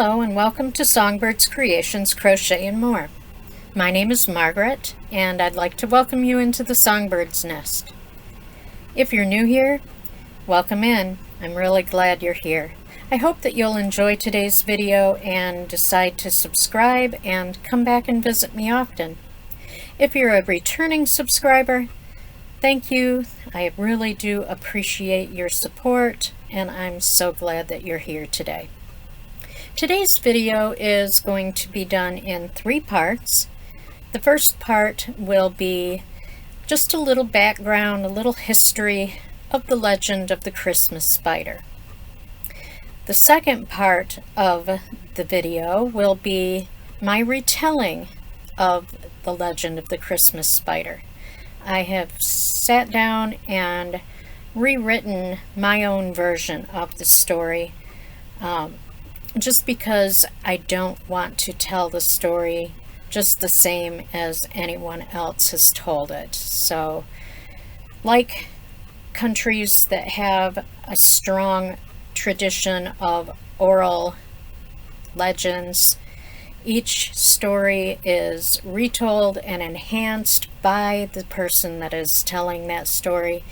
Hello and welcome to Songbirds Creations Crochet and More. My name is Margaret and I'd like to welcome you into the Songbird's Nest. If you're new here, welcome in. I'm really glad you're here. I hope that you'll enjoy today's video and decide to subscribe and come back and visit me often. If you're a returning subscriber, thank you. I really do appreciate your support and I'm so glad that you're here today. Today's video is going to be done in 3 parts. The first part will be just a little background, a little history of the legend of the Christmas spider. The second part of the video will be my retelling of the legend of the Christmas spider. I have sat down and rewritten my own version of the story. Just because I don't want to tell the story just the same as anyone else has told it. So, like countries that have a strong tradition of oral legends, each story is retold and enhanced by the person that is telling that story,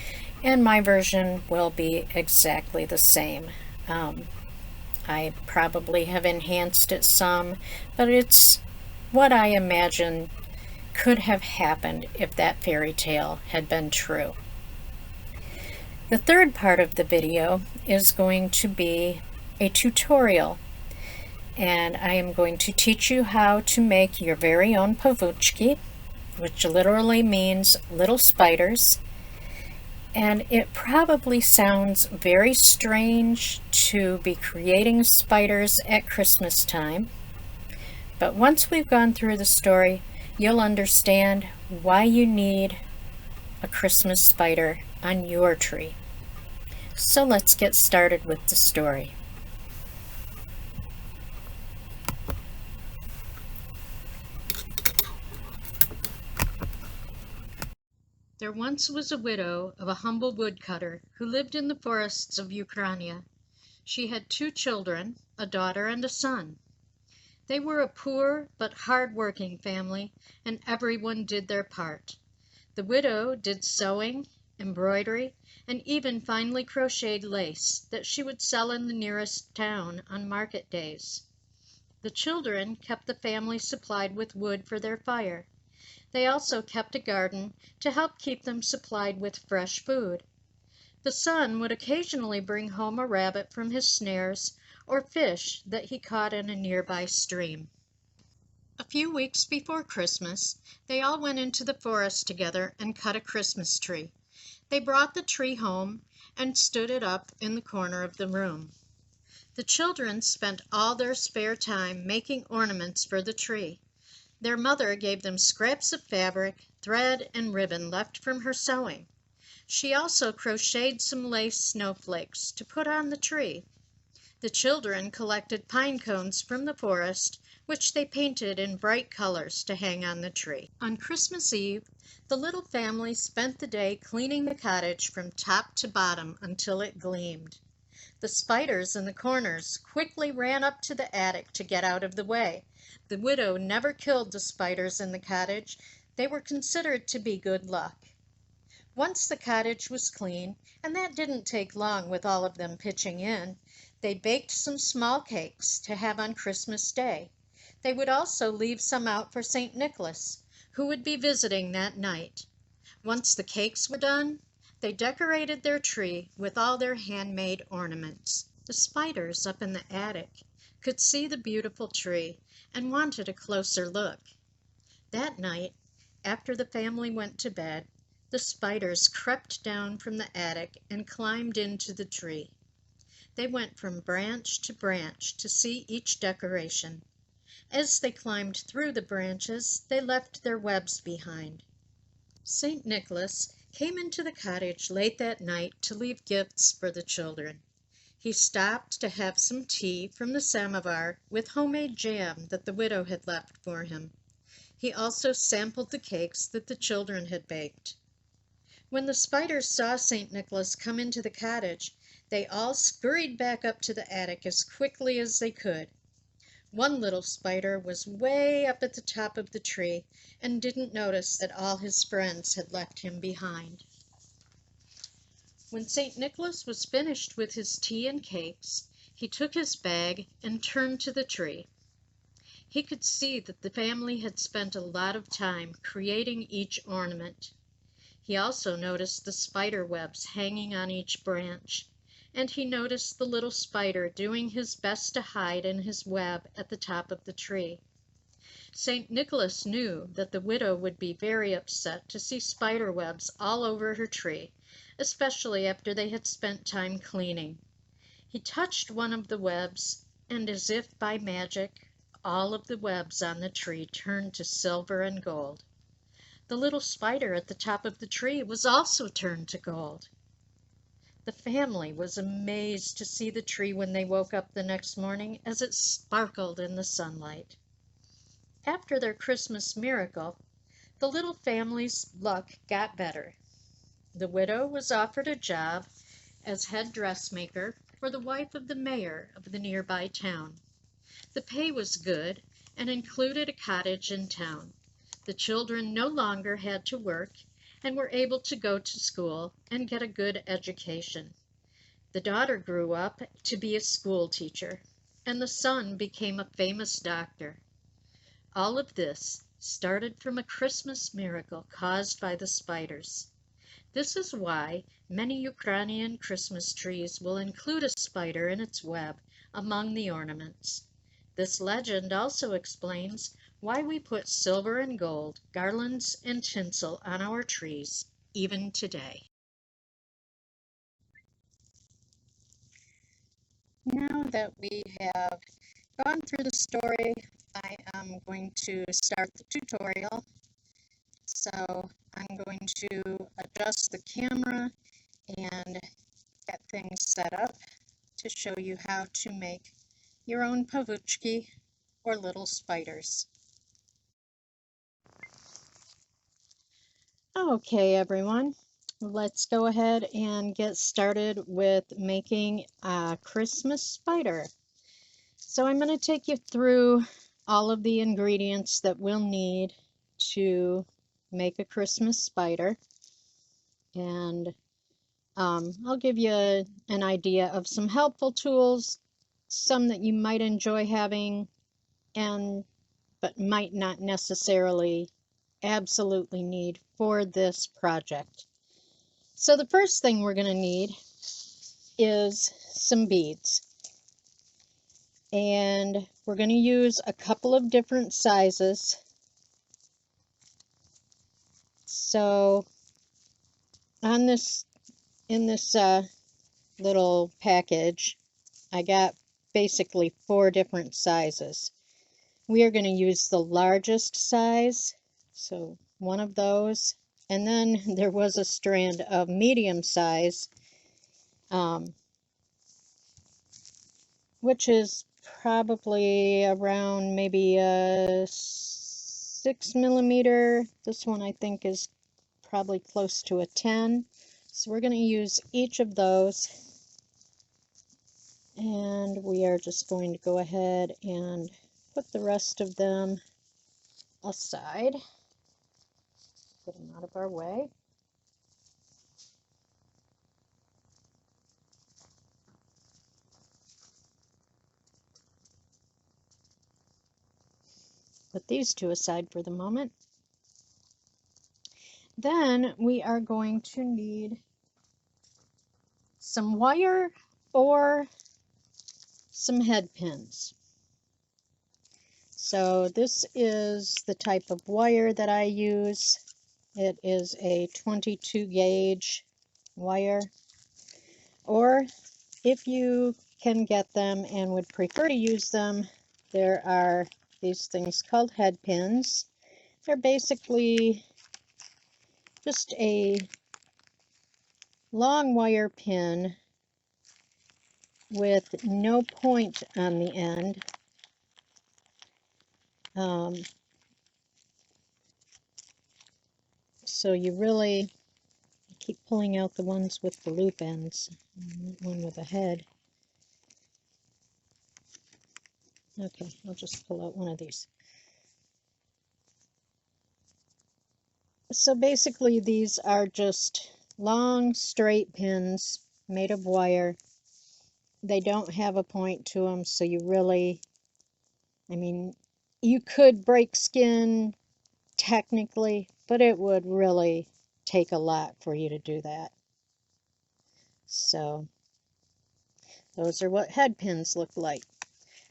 and my version will be exactly the same. I probably have enhanced it some, but it's what I imagine could have happened if that fairy tale had been true. The third part of the video is going to be a tutorial, and I am going to teach you how to make your very own pavuchki, which literally means little spiders. And it probably sounds very strange to be creating spiders at Christmas time, but once we've gone through the story, you'll understand why you need a Christmas spider on your tree. So let's get started with the story. There once was a widow of a humble woodcutter who lived in the forests of Ukraine. She had 2 children, a daughter and a son. They were a poor but hard-working family, and everyone did their part. The widow did sewing, embroidery, and even finely crocheted lace that she would sell in the nearest town on market days. The children kept the family supplied with wood for their fire. They also kept a garden to help keep them supplied with fresh food. The son would occasionally bring home a rabbit from his snares or fish that he caught in a nearby stream. A few weeks before Christmas, they all went into the forest together and cut a Christmas tree. They brought the tree home and stood it up in the corner of the room. The children spent all their spare time making ornaments for the tree. Their mother gave them scraps of fabric, thread, and ribbon left from her sewing. She also crocheted some lace snowflakes to put on the tree. The children collected pine cones from the forest, which they painted in bright colors to hang on the tree. On Christmas Eve, the little family spent the day cleaning the cottage from top to bottom until it gleamed. The spiders in the corners quickly ran up to the attic to get out of the way. The widow never killed the spiders in the cottage. They were considered to be good luck. Once the cottage was clean, and that didn't take long with all of them pitching in, they baked some small cakes to have on Christmas Day. They would also leave some out for St. Nicholas, who would be visiting that night. Once the cakes were done, they decorated their tree with all their handmade ornaments. The spiders up in the attic could see the beautiful tree and wanted a closer look. That night, after the family went to bed, the spiders crept down from the attic and climbed into the tree. They went from branch to branch to see each decoration. As they climbed through the branches, they left their webs behind. St. Nicholas came into the cottage late that night to leave gifts for the children. He stopped to have some tea from the samovar with homemade jam that the widow had left for him. He also sampled the cakes that the children had baked. When the spiders saw St. Nicholas come into the cottage, they all scurried back up to the attic as quickly as they could. One little spider was way up at the top of the tree and didn't notice that all his friends had left him behind. When St. Nicholas was finished with his tea and cakes, he took his bag and turned to the tree. He could see that the family had spent a lot of time creating each ornament. He also noticed the spider webs hanging on each branch, and he noticed the little spider doing his best to hide in his web at the top of the tree. St. Nicholas knew that the widow would be very upset to see spider webs all over her tree, especially after they had spent time cleaning. He touched one of the webs, and as if by magic, all of the webs on the tree turned to silver and gold. The little spider at the top of the tree was also turned to gold. The family was amazed to see the tree when they woke up the next morning, as it sparkled in the sunlight. After their Christmas miracle, the little family's luck got better. The widow was offered a job as head dressmaker for the wife of the mayor of the nearby town. The pay was good and included a cottage in town. The children no longer had to work and were able to go to school and get a good education. The daughter grew up to be a school teacher, and the son became a famous doctor. All of this started from a Christmas miracle caused by the spiders. This is why many Ukrainian Christmas trees will include a spider in its web among the ornaments. This legend also explains why we put silver and gold, garlands, and tinsel on our trees, even today. Now that we have gone through the story, I am going to start the tutorial. So I'm going to adjust the camera and get things set up to show you how to make your own pavuchki or little spiders. Okay, everyone, let's go ahead and get started with making a Christmas spider. So I'm going to take you through all of the ingredients that we'll need to make a Christmas spider, and I'll give you an idea of some helpful tools, some that you might enjoy having but might not necessarily absolutely need for this project. So the first thing we're going to need is some beads. And we're going to use a couple of different sizes. So in this little package, I got basically 4 different sizes. We are going to use the largest size, so one of those, and then there was a strand of medium size, which is probably around maybe a 6 millimeter. This one I think is probably close to a 10. So we're going to use each of those, and we are just going to go ahead and put the rest of them aside. Get them out of our way. Put these 2 aside for the moment. Then we are going to need some wire or some head pins. So this is the type of wire that I use. It is a 22 gauge wire, or if you can get them and would prefer to use them, there are these things called head pins. They're basically just a long wire pin with no point on the end. So you really keep pulling out the ones with the loop ends, one with a head. Okay, I'll just pull out one of these. So basically these are just long straight pins made of wire. They don't have a point to them, so you really, I mean, you could break skin technically, but it would really take a lot for you to do that. So those are what head pins look like.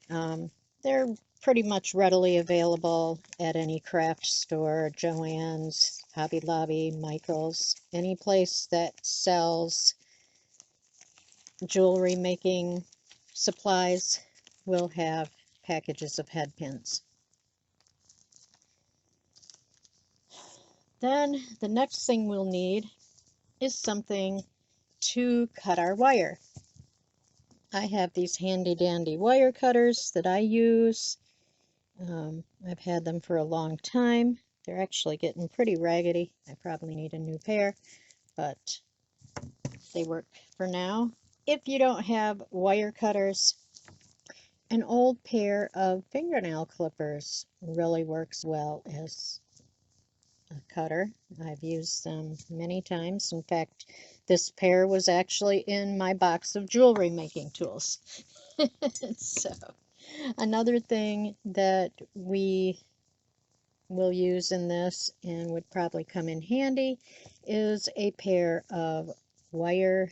They're pretty much readily available at any craft store, Joann's, Hobby Lobby, Michael's, any place that sells jewelry making supplies will have packages of head pins. Then the next thing we'll need is something to cut our wire. I have these handy dandy wire cutters that I use. I've had them for a long time. They're actually getting pretty raggedy. I probably need a new pair, but they work for now. If you don't have wire cutters, an old pair of fingernail clippers really works well as a cutter. I've used them many times. In fact, this pair was actually in my box of jewelry making tools. So, another thing that we will use in this and would probably come in handy is a pair of a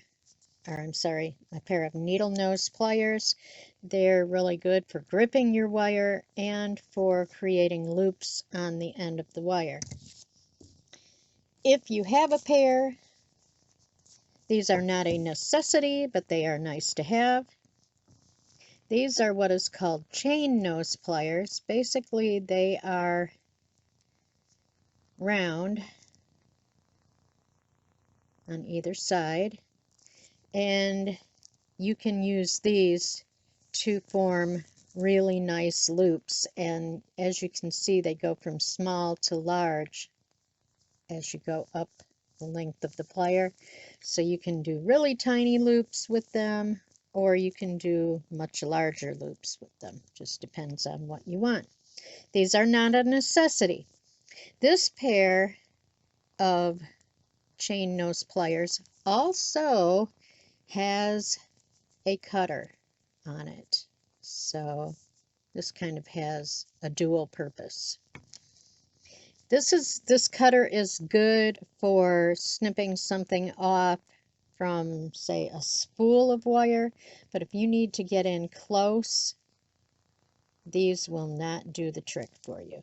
pair of needle nose pliers. They're really good for gripping your wire and for creating loops on the end of the wire. If you have a pair, these are not a necessity, but they are nice to have. These are what is called chain nose pliers. Basically, they are round on either side, and you can use these to form really nice loops, and as you can see, they go from small to large as you go up the length of the plier. So you can do really tiny loops with them, or you can do much larger loops with them. Just depends on what you want. These are not a necessity. This pair of chain nose pliers also has a cutter on it. So this kind of has a dual purpose. This cutter is good for snipping something off from, say, a spool of wire, but if you need to get in close, these will not do the trick for you.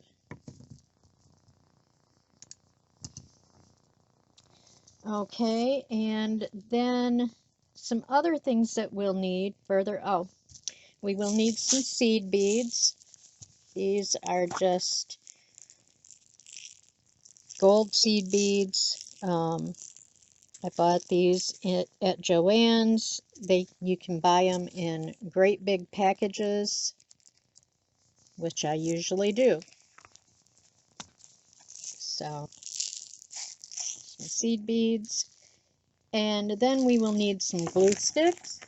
Okay, and then some other things that we'll need further. Oh, we will need some seed beads. These are just gold seed beads. I bought these at Joann's. You can buy them in great big packages, which I usually do. So, some seed beads. And then we will need some glue sticks,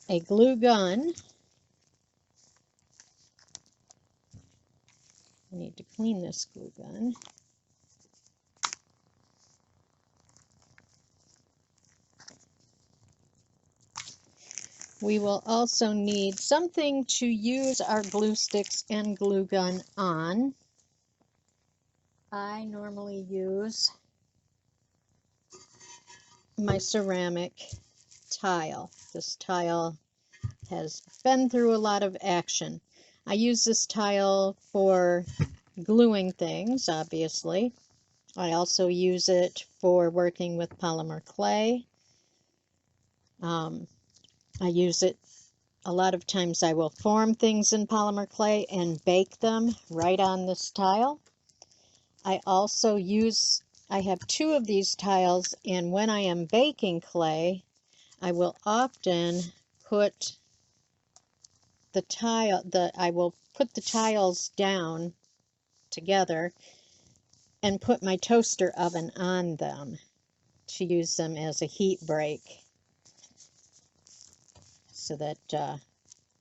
a glue gun. I need to clean this glue gun. We will also need something to use our glue sticks and glue gun on. I normally use my ceramic tile. This tile has been through a lot of action. I use this tile for gluing things, obviously. I also use it for working with polymer clay. I use it a lot of times. I will form things in polymer clay and bake them right on this tile. I have two of these tiles, and when I am baking clay, I will often put I will put the tiles down together and put my toaster oven on them to use them as a heat break. so that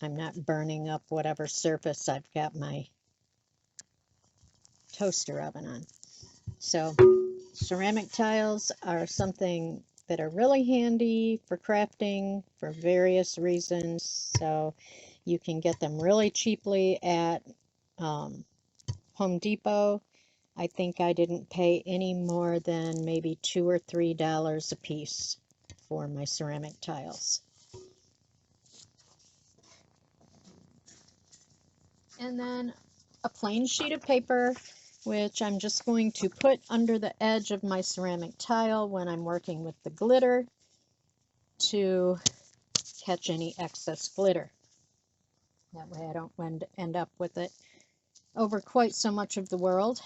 I'm not burning up whatever surface I've got my toaster oven on. So ceramic tiles are something that are really handy for crafting for various reasons. So you can get them really cheaply at Home Depot. I think I didn't pay any more than maybe $2 or $3 a piece for my ceramic tiles. And then a plain sheet of paper, which I'm just going to put under the edge of my ceramic tile when I'm working with the glitter to catch any excess glitter. That way I don't end up with it over quite so much of the world.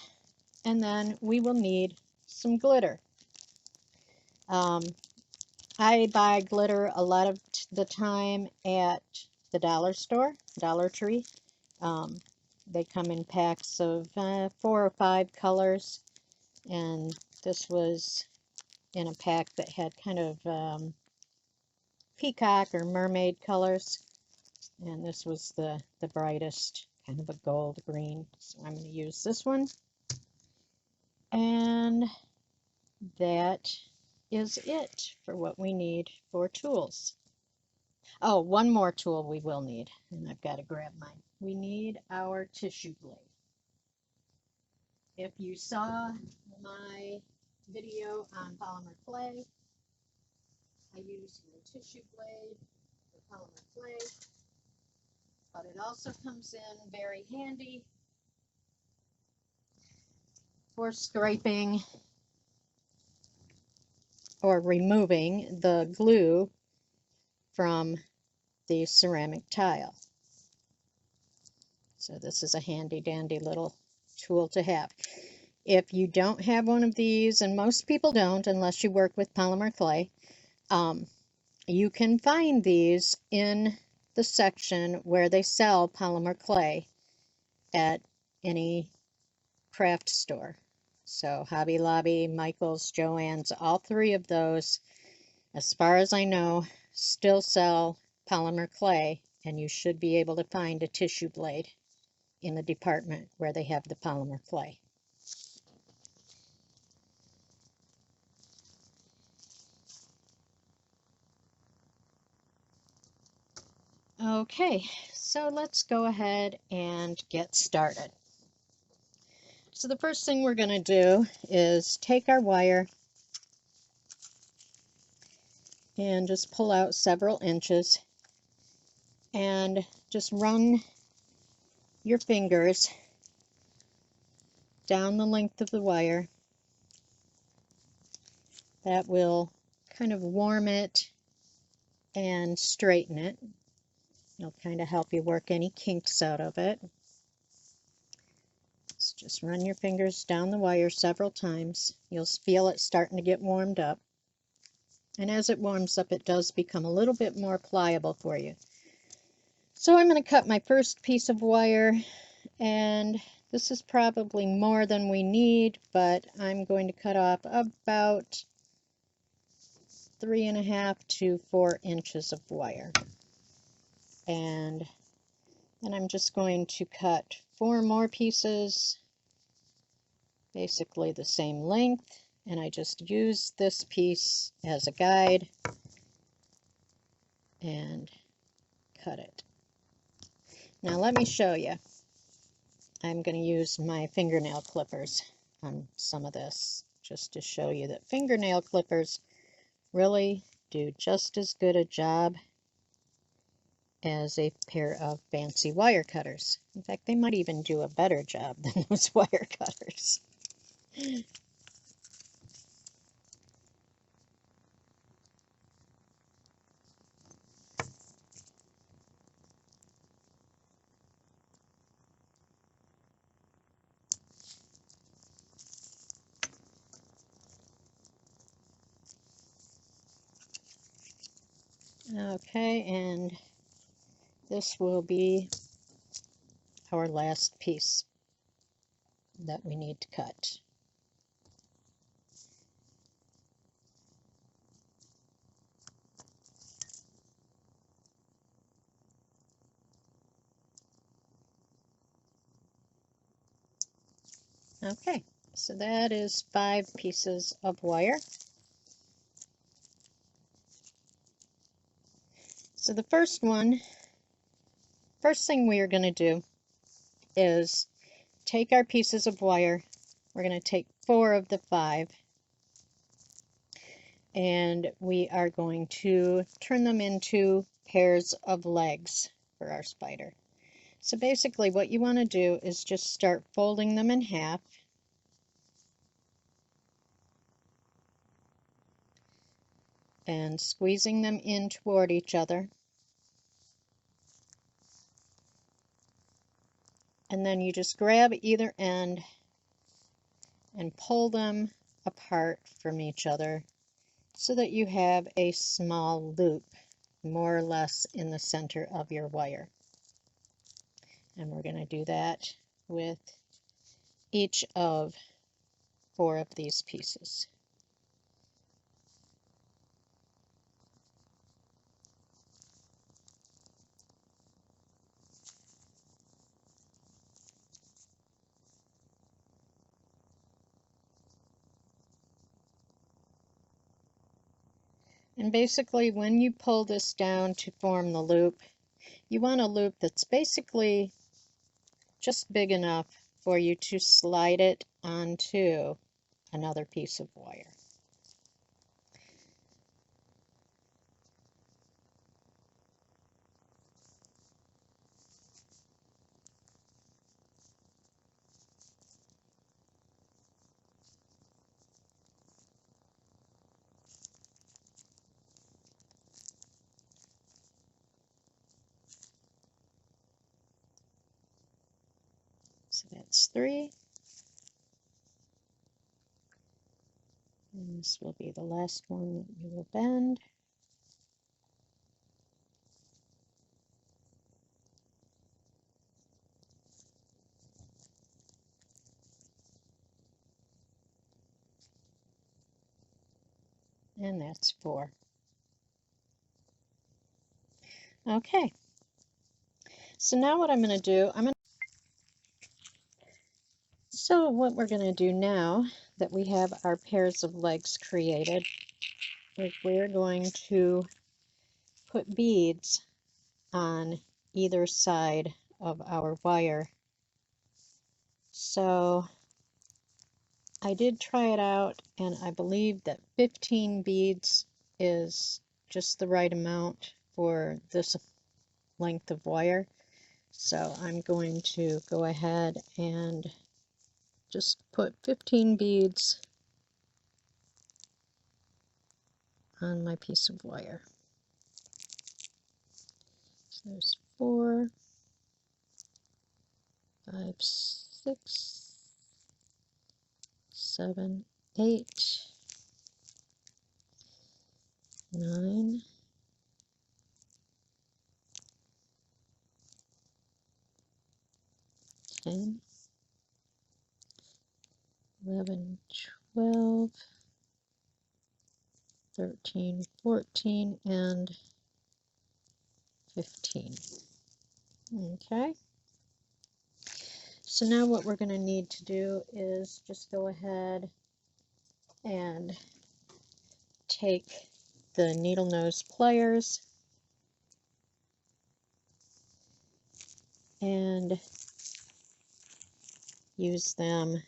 And then we will need some glitter. I buy glitter a lot of the time at the dollar store, Dollar Tree. They come in packs of 4 or 5 colors, and this was in a pack that had kind of peacock or mermaid colors, and this was the brightest, kind of a gold green. So I'm going to use this one, and that is it for what we need for tools. Oh, one more tool we will need, and I've got to grab mine. We need our tissue blade. If you saw my video on polymer clay, I used my tissue blade for polymer clay, but it also comes in very handy for scraping or removing the glue from the ceramic tile. So this is a handy dandy little tool to have. If you don't have one of these, and most people don't unless you work with polymer clay, you can find these in the section where they sell polymer clay at any craft store. So Hobby Lobby, Michael's, Joann's, all 3 of those, as far as I know, still sell polymer clay, and you should be able to find a tissue blade in the department where they have the polymer clay. Okay, so let's go ahead and get started. So the first thing we're going to do is take our wire and just pull out several inches and just run your fingers down the length of the wire. That will kind of warm it and straighten it. It'll kind of help you work any kinks out of it. So just run your fingers down the wire several times. You'll feel it starting to get warmed up. And as it warms up, it does become a little bit more pliable for you. So I'm going to cut my first piece of wire, and this is probably more than we need, but I'm going to cut off about 3.5 to 4 inches of wire. And then I'm just going to cut 4 more pieces, basically the same length, and I just use this piece as a guide and cut it. Now let me show you. I'm going to use my fingernail clippers on some of this just to show you that fingernail clippers really do just as good a job as a pair of fancy wire cutters. In fact, they might even do a better job than those wire cutters. Okay, and this will be our last piece that we need to cut. Okay, so that is 5 pieces of wire. So the first thing we are going to do is take our pieces of wire. We're going to take 4 of the 5, and we are going to turn them into pairs of legs for our spider. So basically what you want to do is just start folding them in half. And squeezing them in toward each other. And then you just grab either end and pull them apart from each other so that you have a small loop more or less in the center of your wire. And we're going to do that with each of 4 of these pieces. And basically when you pull this down to form the loop, you want a loop that's basically just big enough for you to slide it onto another piece of wire. So that's 3. And this will be the last one that you will bend. And that's 4. Okay. So now what I'm going to do, so what we're going to do now that we have our pairs of legs created is we're going to put beads on either side of our wire. So I did try it out, and I believe that 15 beads is just the right amount for this length of wire. So I'm going to go ahead and just put 15 beads on my piece of wire. So there's 4, 5, 6, 7, 8, 9, 10, 11, 12, 13, 14, and 15. Okay. So now what we're going to need to do is just go ahead and take the needle nose pliers and use them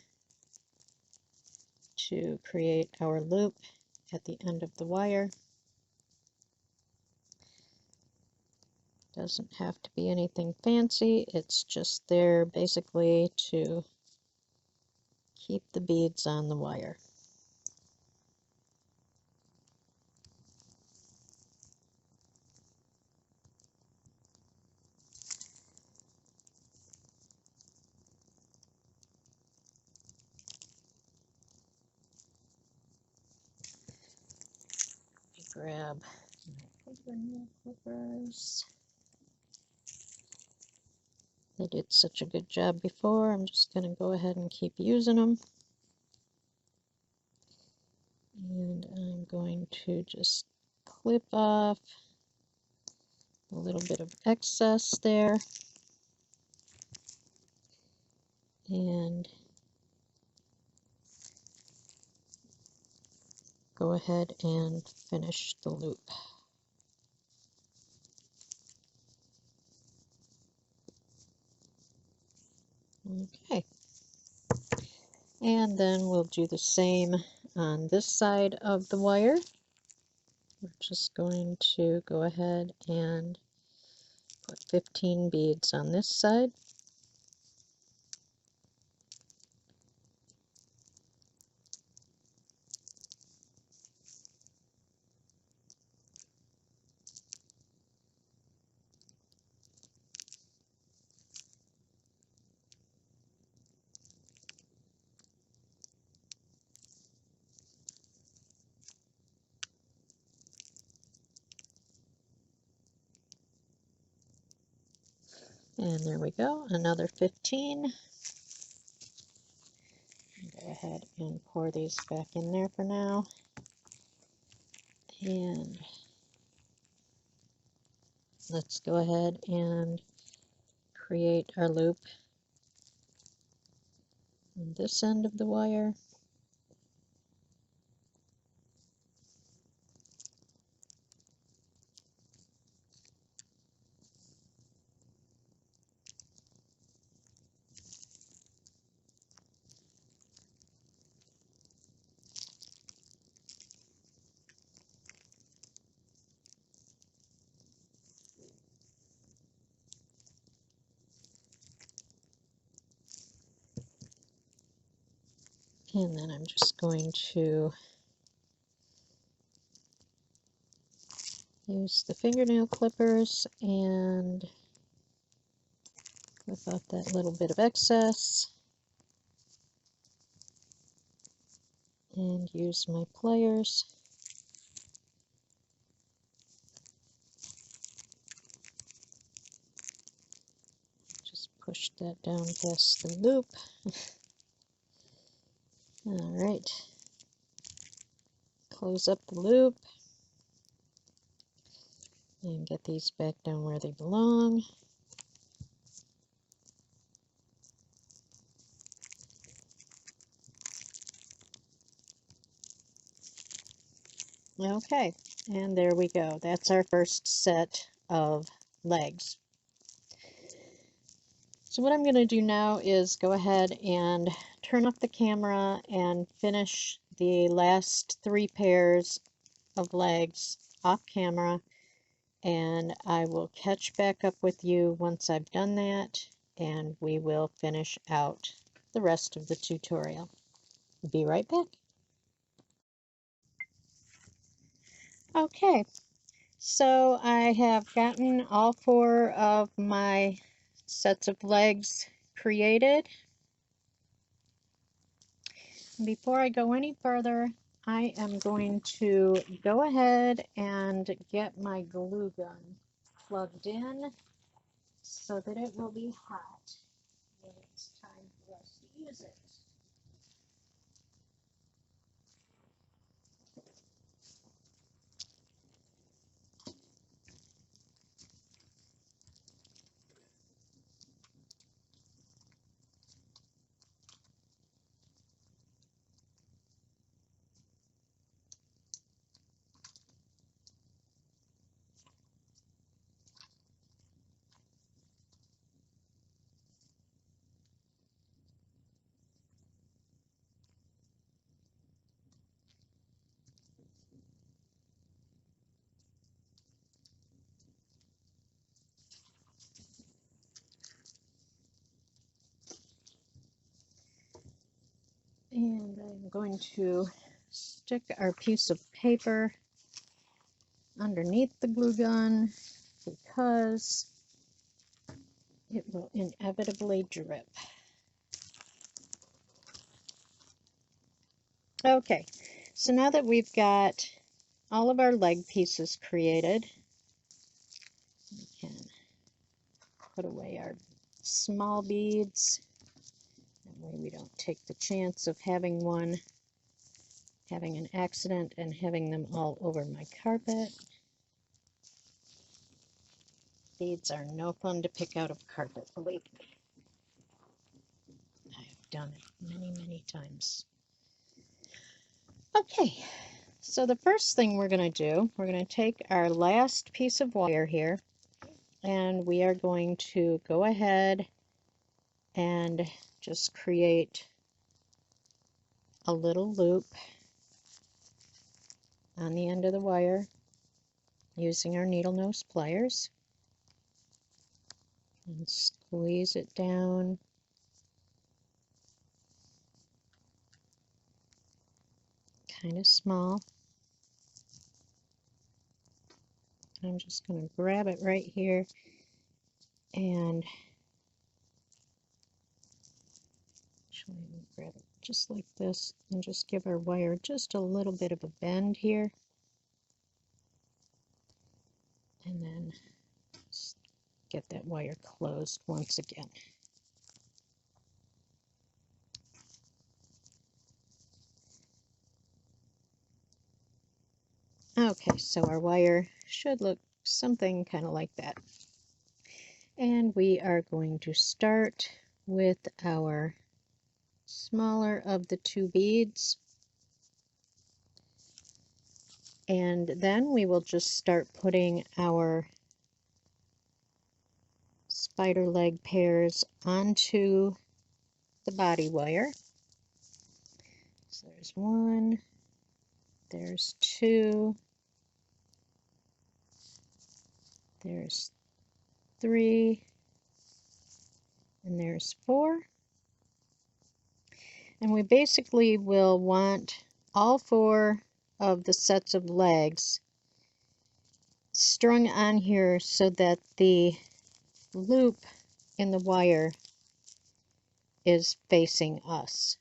to create our loop at the end of the wire. Doesn't have to be anything fancy, it's just there basically to keep the beads on the wire. Grab my nail clippers. They did such a good job before, I'm just going to go ahead and keep using them. And I'm going to just clip off a little bit of excess there. And go ahead and finish the loop. Okay, and then we'll do the same on this side of the wire. We're just going to go ahead and put 15 beads on this side. And there we go, another 15. Go ahead and pour these back in there for now. And let's go ahead and create our loop on this end of the wire. And then I'm just going to use the fingernail clippers and clip out that little bit of excess and use my pliers. Just push that down past the loop. Alright, close up the loop and get these back down where they belong. Okay, and there we go. That's our first set of legs. So what I'm going to do now is go ahead and turn off the camera and finish the last 3 pairs of legs off camera, and I will catch back up with you once I've done that, and we will finish out the rest of the tutorial. Be right back. Okay, so I have gotten all 4 of my sets of legs created. Before I go any further, I am going to go ahead and get my glue gun plugged in so that it will be hot when it's time for us to use it. And I'm going to stick our piece of paper underneath the glue gun because it will inevitably drip. Okay, so now that we've got all of our leg pieces created, we can put away our small beads. That way we don't take the chance of having an accident and having them all over my carpet. Beads are no fun to pick out of carpet, believe me. I have done it many, many times. Okay, So the first thing we're going to do, we're going to take our last piece of wire here, and we are going to go ahead and just create a little loop on the end of the wire using our needle nose pliers, and squeeze it down kind of small. I'm just going to grab it right here and grab it just like this and just give our wire just a little bit of a bend here, and then get that wire closed once again. Okay, so our wire should look something kind of like that. And we are going to start with our smaller of the two beads. And then we will just start putting our spider leg pairs onto the body wire. So there's one, there's two, there's three, and there's four. And we basically will want all four of the sets of legs strung on here so that the loop in the wire is facing us.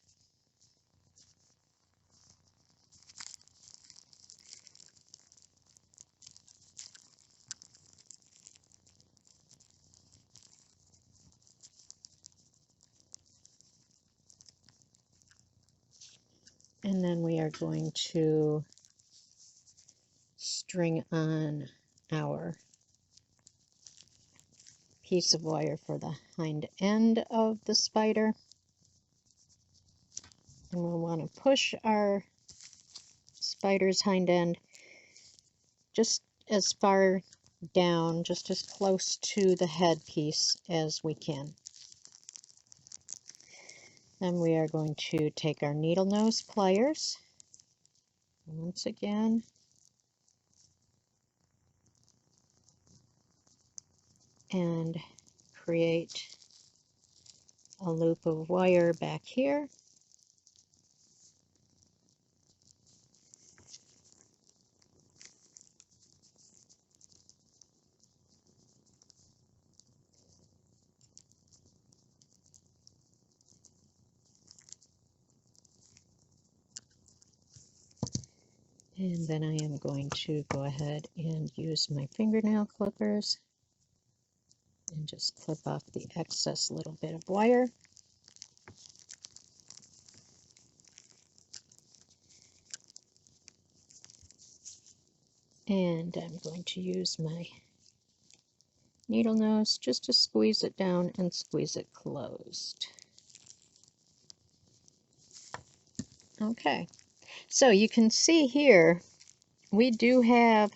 And then we are going to string on our piece of wire for the hind end of the spider. And we'll want to push our spider's hind end just as far down, just as close to the head piece as we can. Then we are going to take our needle nose pliers once again and create a loop of wire back here. And then I am going to go ahead and use my fingernail clippers and just clip off the excess little bit of wire. And I'm going to use my needle nose just to squeeze it down and squeeze it closed. Okay, so you can see here we do have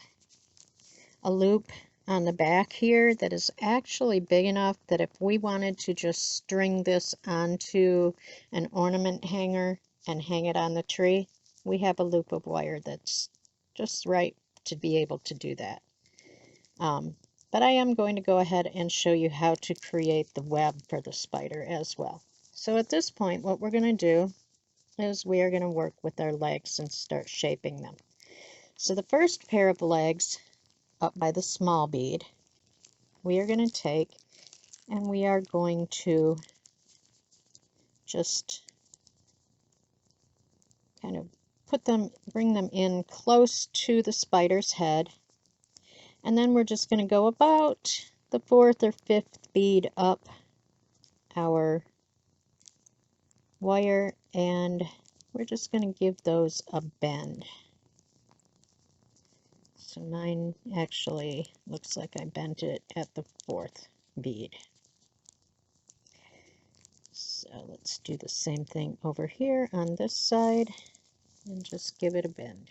a loop on the back here that is actually big enough that if we wanted to just string this onto an ornament hanger and hang it on the tree, we have a loop of wire that's just right to be able to do that. But I am going to go ahead and show you how to create the web for the spider as well. So at this point, what we're going to do is we are going to work with our legs and start shaping them. So the first pair of legs up by the small bead, we are going to take and we are going to just kind of bring them in close to the spider's head, and then we're just going to go about the fourth or fifth bead up our wire, and we're just going to give those a bend. So mine actually looks like I bent it at the fourth bead. So let's do the same thing over here on this side and just give it a bend.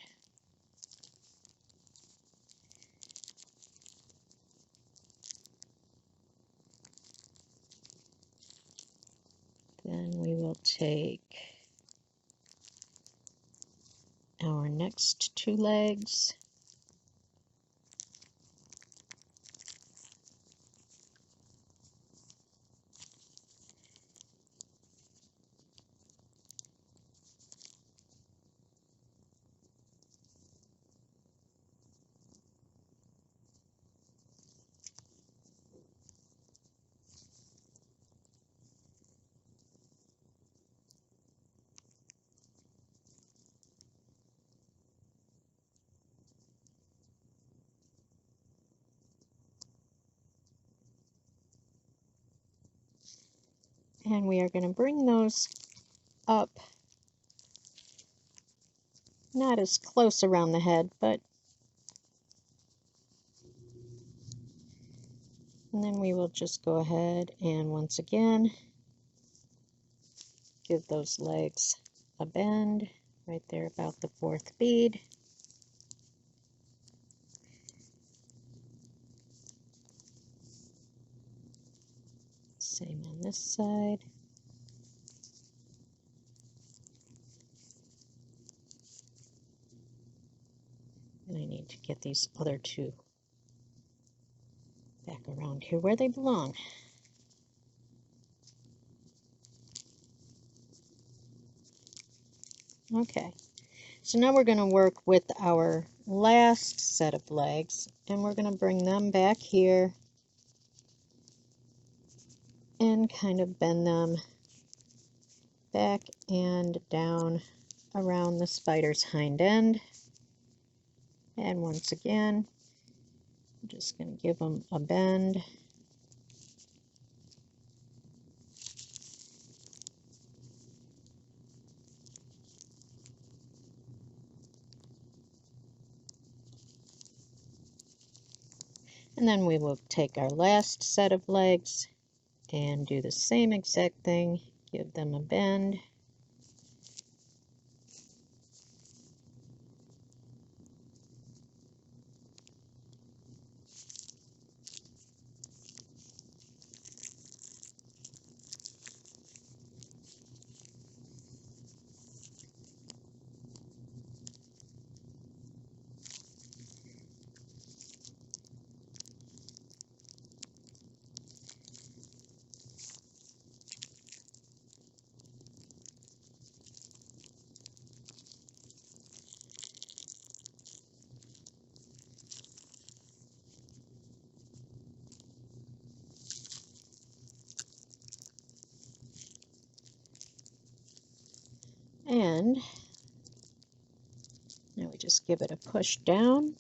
Then we will take our next two legs, and we are going to bring those up, not as close around the head, but and then we will just go ahead and once again give those legs a bend right there about the fourth bead. Same on this side. And I need to get these other two back around here where they belong. Okay, so now we're going to work with our last set of legs, and we're going to bring them back here and kind of bend them back and down around the spider's hind end. And once again, I'm just going to give them a bend. And then we will take our last set of legs and do the same exact thing, give them a bend. And now we just give it a push down.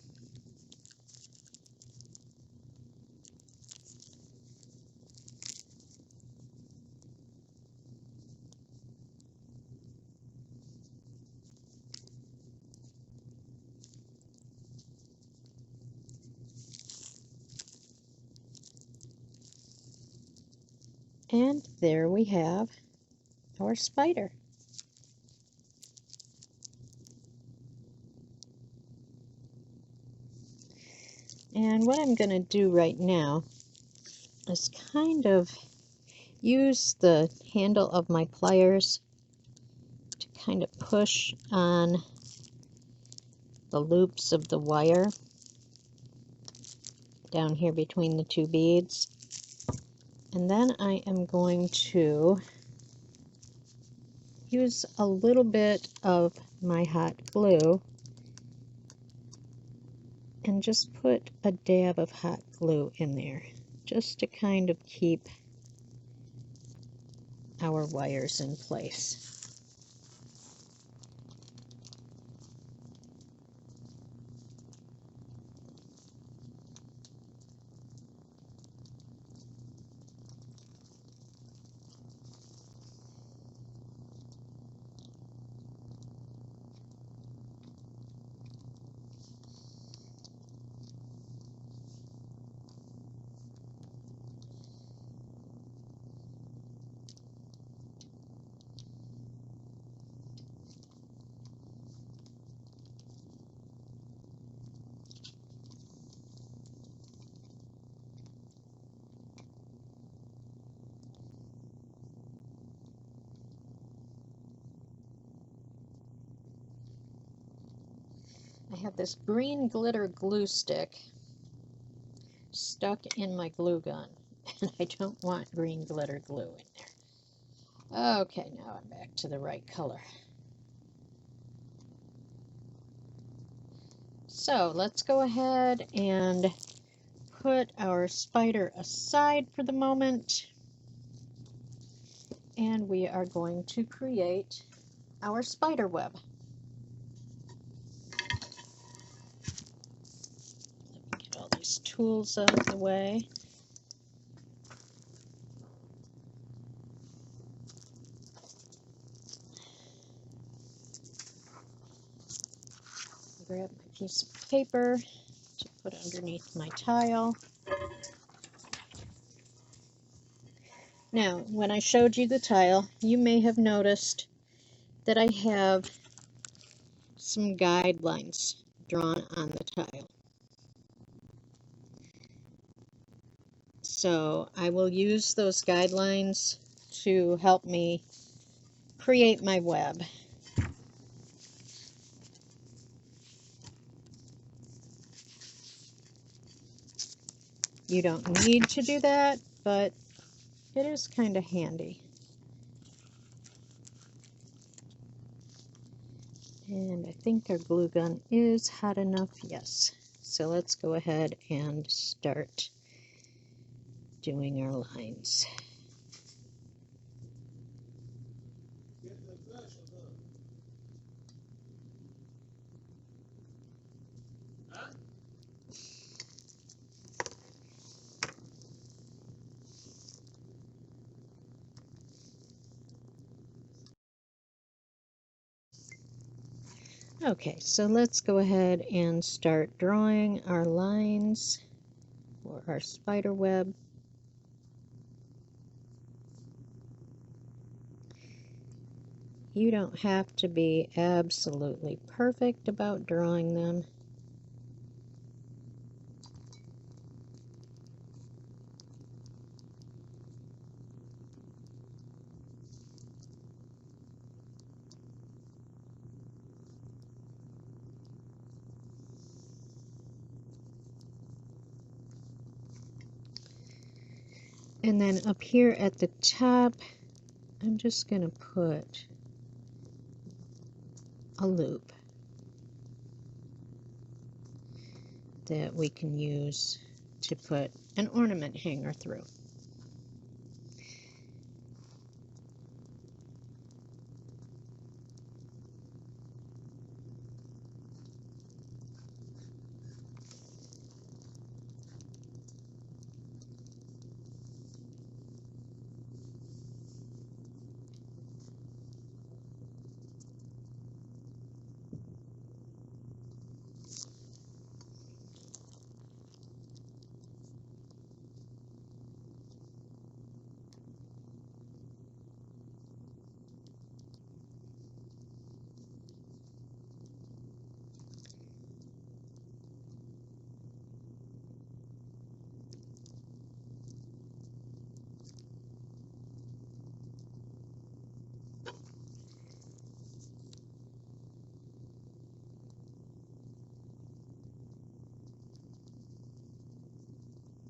And there we have our spider. And what I'm going to do right now is kind of use the handle of my pliers to kind of push on the loops of the wire down here between the two beads. And then I am going to use a little bit of my hot glue and just put a dab of hot glue in there just to kind of keep our wires in place. I have this green glitter glue stick stuck in my glue gun, and I don't want green glitter glue in there. Okay, now I'm back to the right color. So let's go ahead and put our spider aside for the moment, and we are going to create our spider web. Let me get all these tools out of the way. Grab my piece of paper to put underneath my tile. Now, when I showed you the tile, you may have noticed that I have some guidelines drawn on the tile. So I will use those guidelines to help me create my web. You don't need to do that, but it is kind of handy. And I think our glue gun is hot enough. Yes. So let's go ahead and start doing our lines. Okay, so let's go ahead and start drawing our lines for our spider web. You don't have to be absolutely perfect about drawing them. And then up here at the top, I'm just going to put a loop that we can use to put an ornament hanger through.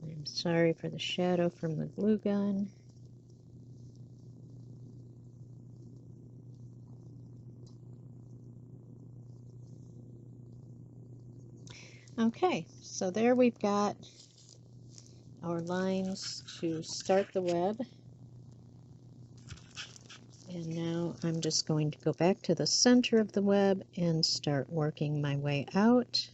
I'm sorry for the shadow from the glue gun. Okay, so there we've got our lines to start the web. And now I'm just going to go back to the center of the web and start working my way out.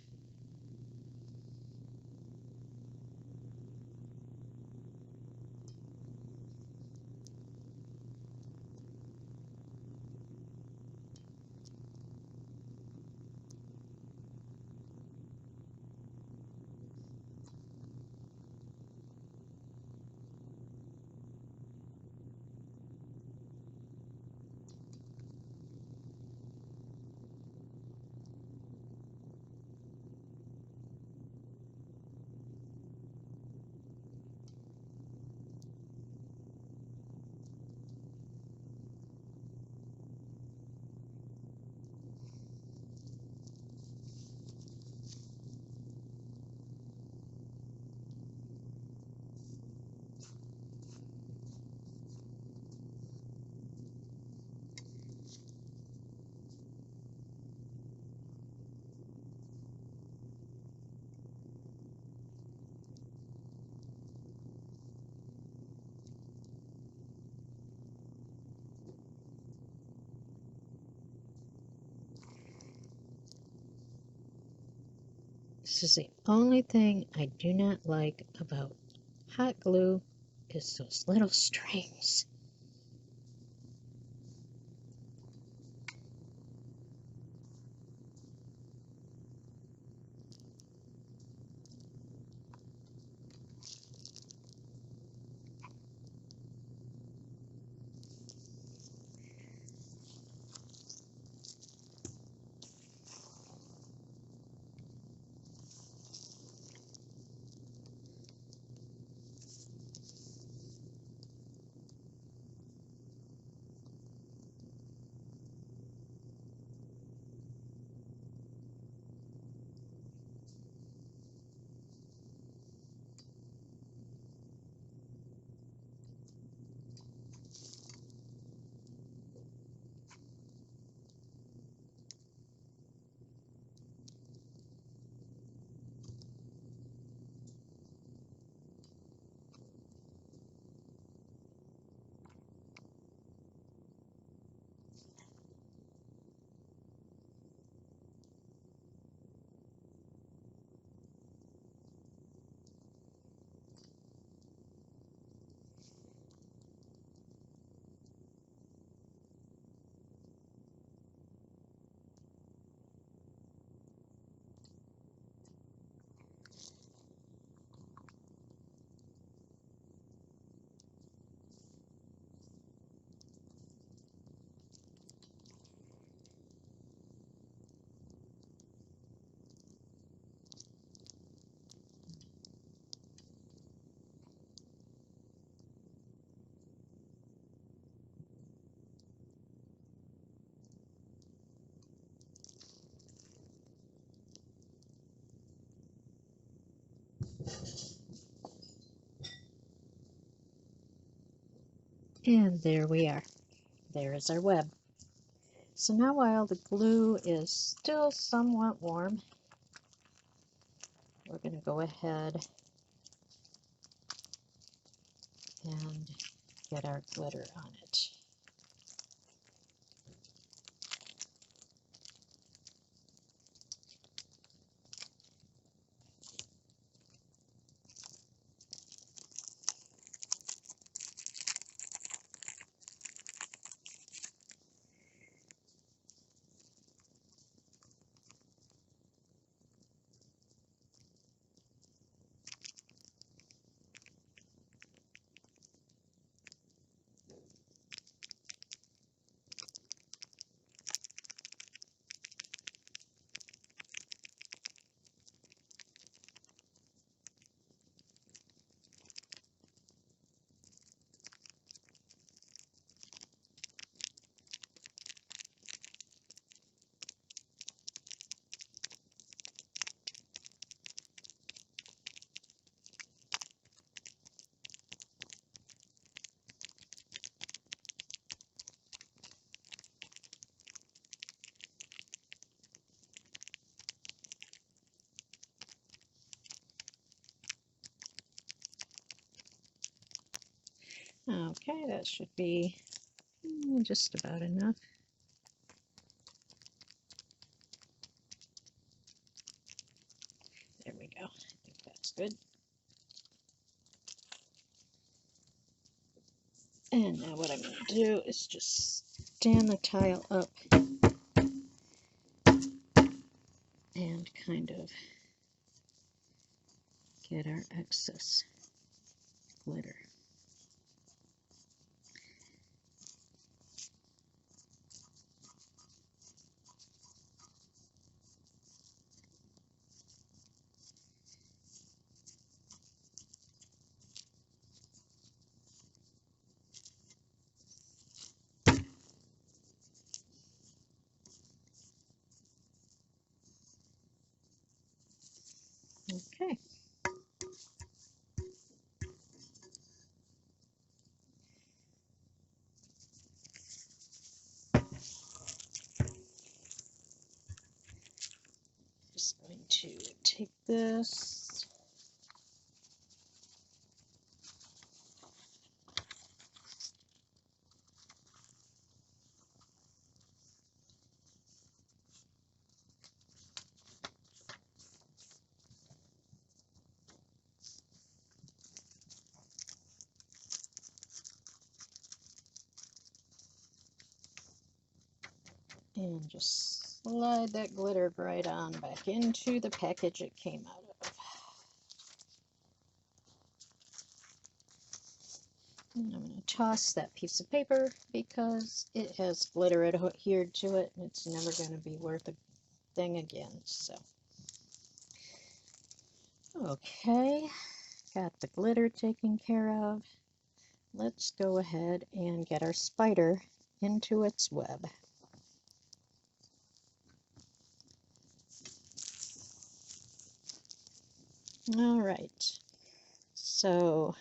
This is the only thing I do not like about hot glue is those little strings. And there we are. There is our web. So now while the glue is still somewhat warm, we're going to go ahead and get our glitter on it. Okay, that should be just about enough. There we go. I think that's good. And now what I'm going to do is just stand the tile up and kind of get our excess glitter. Okay. Just going to take this. And just slide that glitter right on back into the package it came out of. And I'm going to toss that piece of paper because it has glitter adhered to it and it's never going to be worth a thing again. So, okay, got the glitter taken care of. Let's go ahead and get our spider into its web. All right, so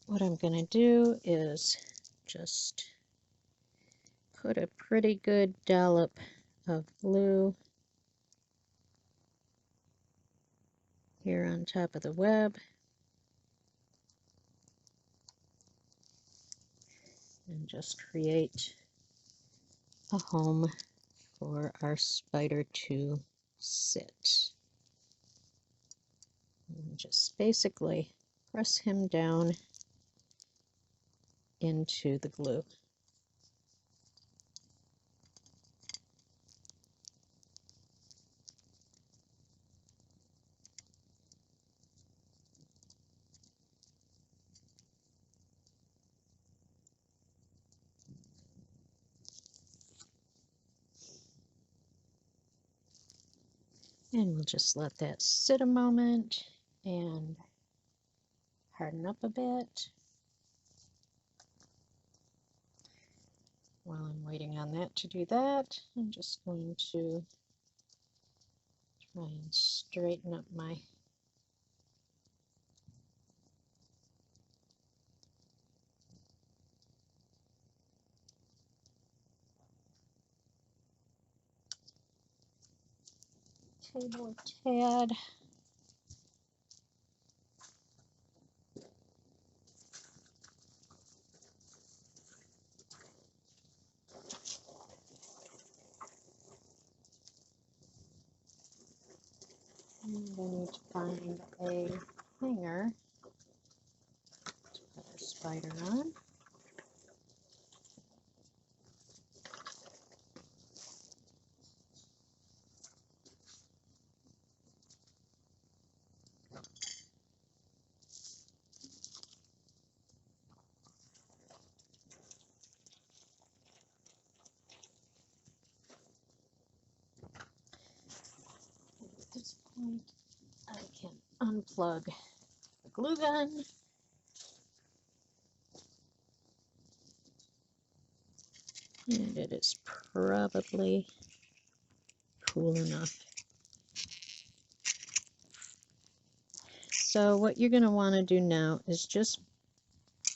what I'm going to do is just put a pretty good dollop of glue here on top of the web. And just create a home for our spider to sit. And just basically press him down into the glue. And we'll just let that sit a moment and harden up a bit. While I'm waiting on that to do that, I'm just going to try and straighten up my table a tad. And I need to find a hanger to put our spider on. At this point, I can unplug the glue gun. And it is probably cool enough. So what you're going to want to do now is just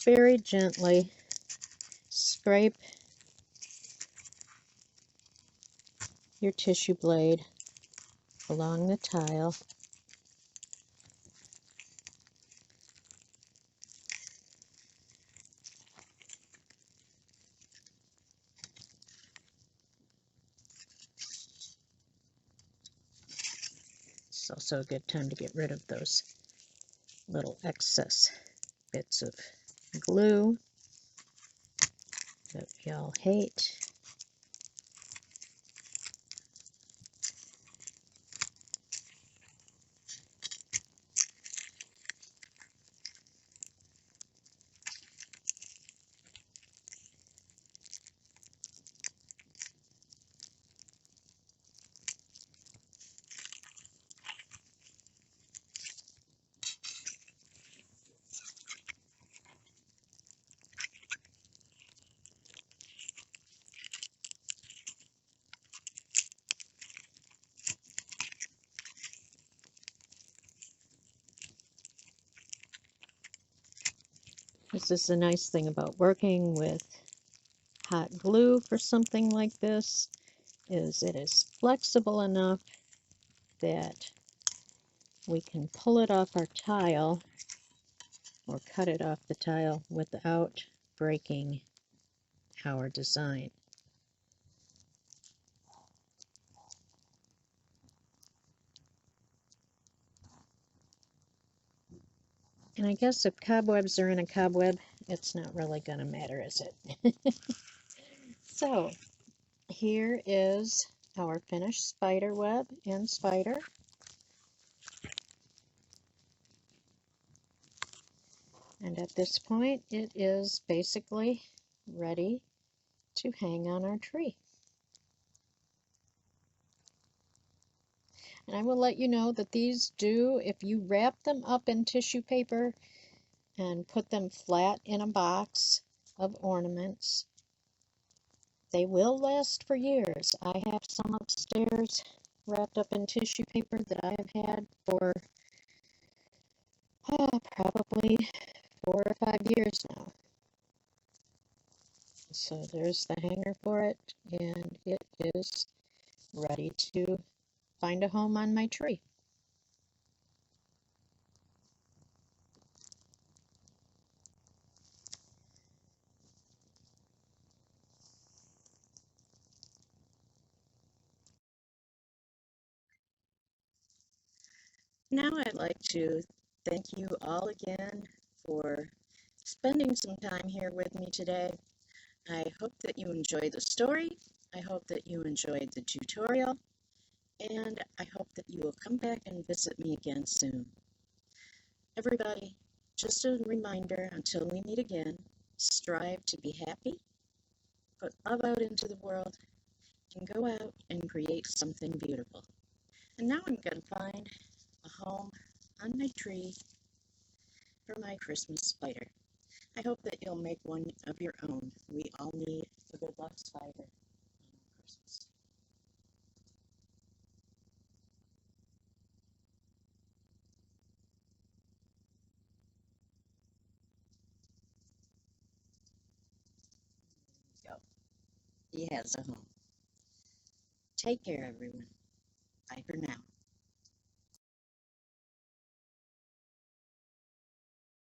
very gently scrape your tissue blade along the tile. It's also a good time to get rid of those little excess bits of glue that we all hate. This is the nice thing about working with hot glue for something like this, is it is flexible enough that we can pull it off our tile or cut it off the tile without breaking our design. And I guess if cobwebs are in a cobweb, it's not really going to matter, is it? So here is our finished spider web and spider. And at this point, it is basically ready to hang on our tree. And I will let you know that these do, if you wrap them up in tissue paper and put them flat in a box of ornaments, they will last for years. I have some upstairs wrapped up in tissue paper that I have had for probably 4 or 5 years now. So there's the hanger for it, and it is ready to find a home on my tree. Now I'd like to thank you all again for spending some time here with me today. I hope that you enjoyed the story. I hope that you enjoyed the tutorial. And I hope that you will come back and visit me again soon. Everybody, just a reminder until we meet again, strive to be happy, put love out into the world, and go out and create something beautiful. And now I'm going to find a home on my tree for my Christmas spider. I hope that you'll make one of your own. We all need a good luck spider on Christmas. Go. He has a home. Take care, everyone. Bye for now.